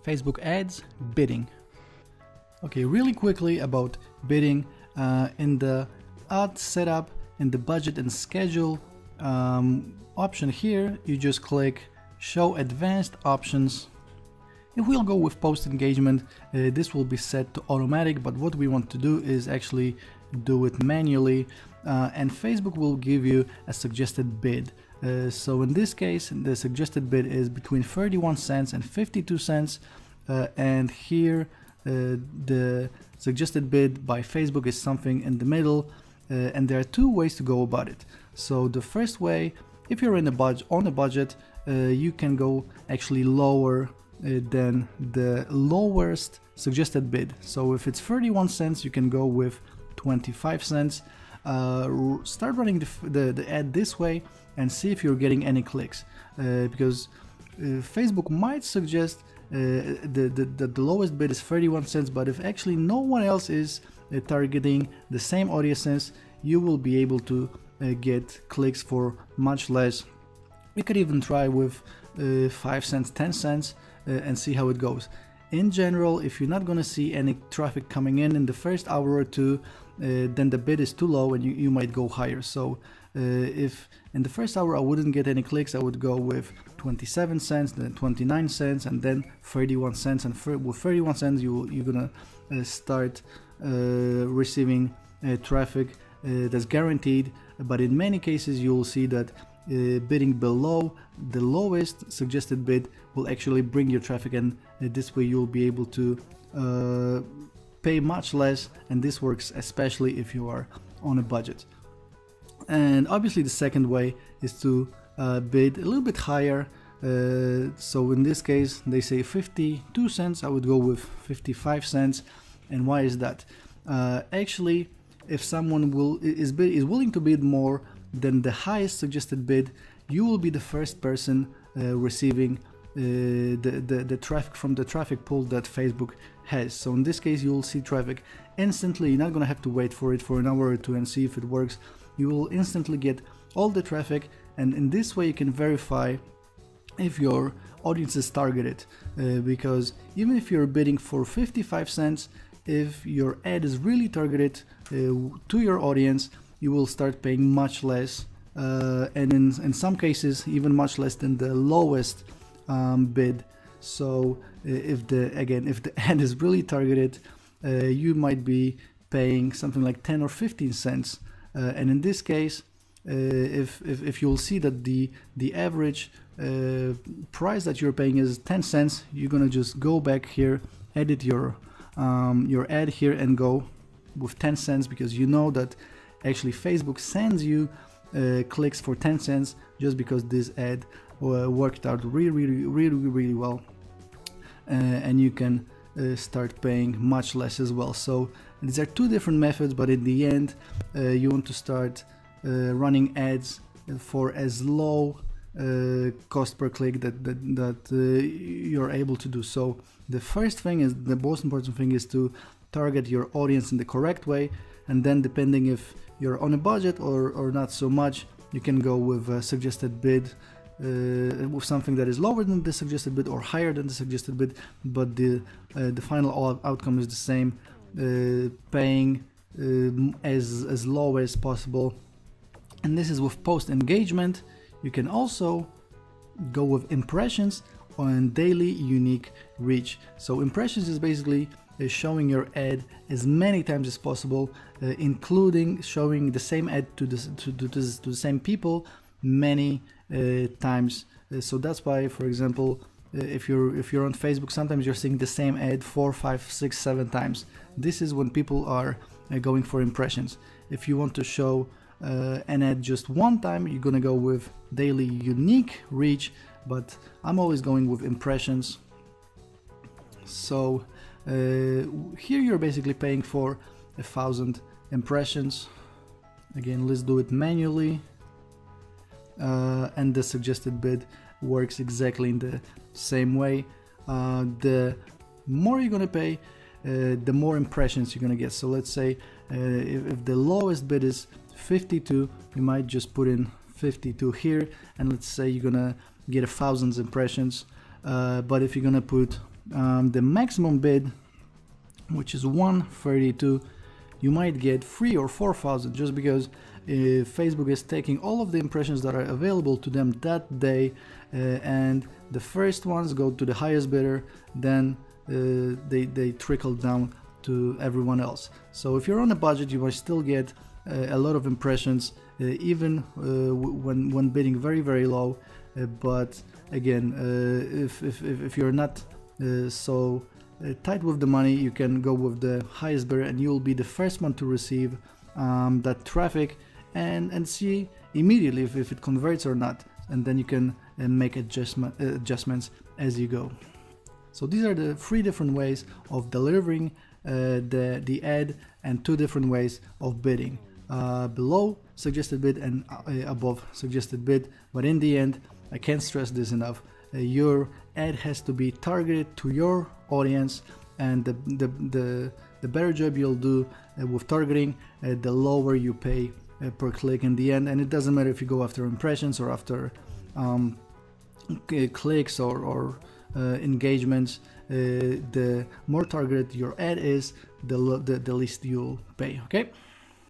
Facebook ads, bidding. Okay, really quickly about bidding. In the ad setup, in the budget and schedule option here, you just click show advanced options. If we'll go with post engagement, this will be set to automatic, but what we want to do is actually do it manually, and Facebook will give you a suggested bid. So in this case, the suggested bid is between 31 cents and 52 cents, and here the suggested bid by Facebook is something in the middle, and there are two ways to go about it. So the first way, if you're on a budget, you can go actually lower than the lowest suggested bid. So if it's 31 cents, you can go with 25 cents. Start running the ad this way and see if you're getting any clicks, because Facebook might suggest the lowest bid is 31 cents, but if actually no one else is targeting the same audiences, you will be able to get clicks for much less. You could even try with 5 cents, 10 cents, and see how it goes. In general, if you're not going to see any traffic coming in the first hour or two, then the bid is too low and you might go higher. So if in the first hour I wouldn't get any clicks, I would go with 27 cents, then 29 cents, and then 31 cents. And with 31 cents, you're gonna start receiving traffic that's guaranteed. But in many cases, you will see that bidding below the lowest suggested bid will actually bring your traffic, and this way you'll be able to pay much less, and this works especially if you are on a budget. And obviously the second way is to bid a little bit higher. So in this case they say 52 cents, I would go with 55 cents. And why is that? Actually, if someone is willing to bid more than the highest suggested bid, you will be the first person receiving the traffic from the traffic pool that Facebook has. So in this case, you will see traffic instantly. You're not going to have to wait for it for an hour or two and see if it works. You will instantly get all the traffic, and in this way you can verify if your audience is targeted, because even if you're bidding for 55 cents, if your ad is really targeted to your audience, you will start paying much less, and in some cases even much less than the lowest bid. So if the ad is really targeted, you might be paying something like 10 or 15 cents, and in this case, if you'll see that the average price that you're paying is 10 cents, you're gonna just go back here, edit your ad here, and go with 10 cents, because you know that actually Facebook sends you clicks for 10 cents just because this ad worked out really well, and you can start paying much less as well. So these are two different methods, but in the end you want to start running ads for as low cost per click that you're able to do. So the first thing is, the most important thing is to target your audience in the correct way, and then depending if you're on a budget or not so much, you can go with a suggested bid, with something that is lower than the suggested bid or higher than the suggested bid, but the final outcome is the same, paying as low as possible. And this is with post engagement. You can also go with impressions on daily unique reach. So impressions is basically showing your ad as many times as possible, including showing the same ad to the same people many times. So that's why, for example, if you're on Facebook, sometimes you're seeing the same ad 4, 5, 6, 7 times. This is when people are going for impressions. If you want to show an ad just one time, you're gonna go with daily unique reach, but I'm always going with impressions. So here you're basically paying for 1,000 impressions. Again, let's do it manually, and the suggested bid works exactly in the same way. The more you're gonna pay, the more impressions you're gonna get. So let's say if the lowest bid is 52, you might just put in 52 here, and let's say you're gonna get 1,000 impressions. But if you're gonna put the maximum bid, which is 132, you might get 3 or 4,000 just because Facebook is taking all of the impressions that are available to them that day, and the first ones go to the highest bidder, then they trickle down to everyone else. So if you're on a budget, you might still get a lot of impressions, even when bidding very low. But again, if you're not so tight with the money, you can go with the highest bidder, and you'll be the first one to receive that traffic and see immediately if it converts or not, and then you can make adjustments as you go. So these are the 3 different ways of delivering the ad, and 2 different ways of bidding: below suggested bid and above suggested bid. But in the end, I can't stress this enough, your ad has to be targeted to your audience, and the better job you'll do with targeting, the lower you pay per click in the end. And it doesn't matter if you go after impressions or after clicks or engagements. The more targeted your ad is, the least you'll pay. Okay.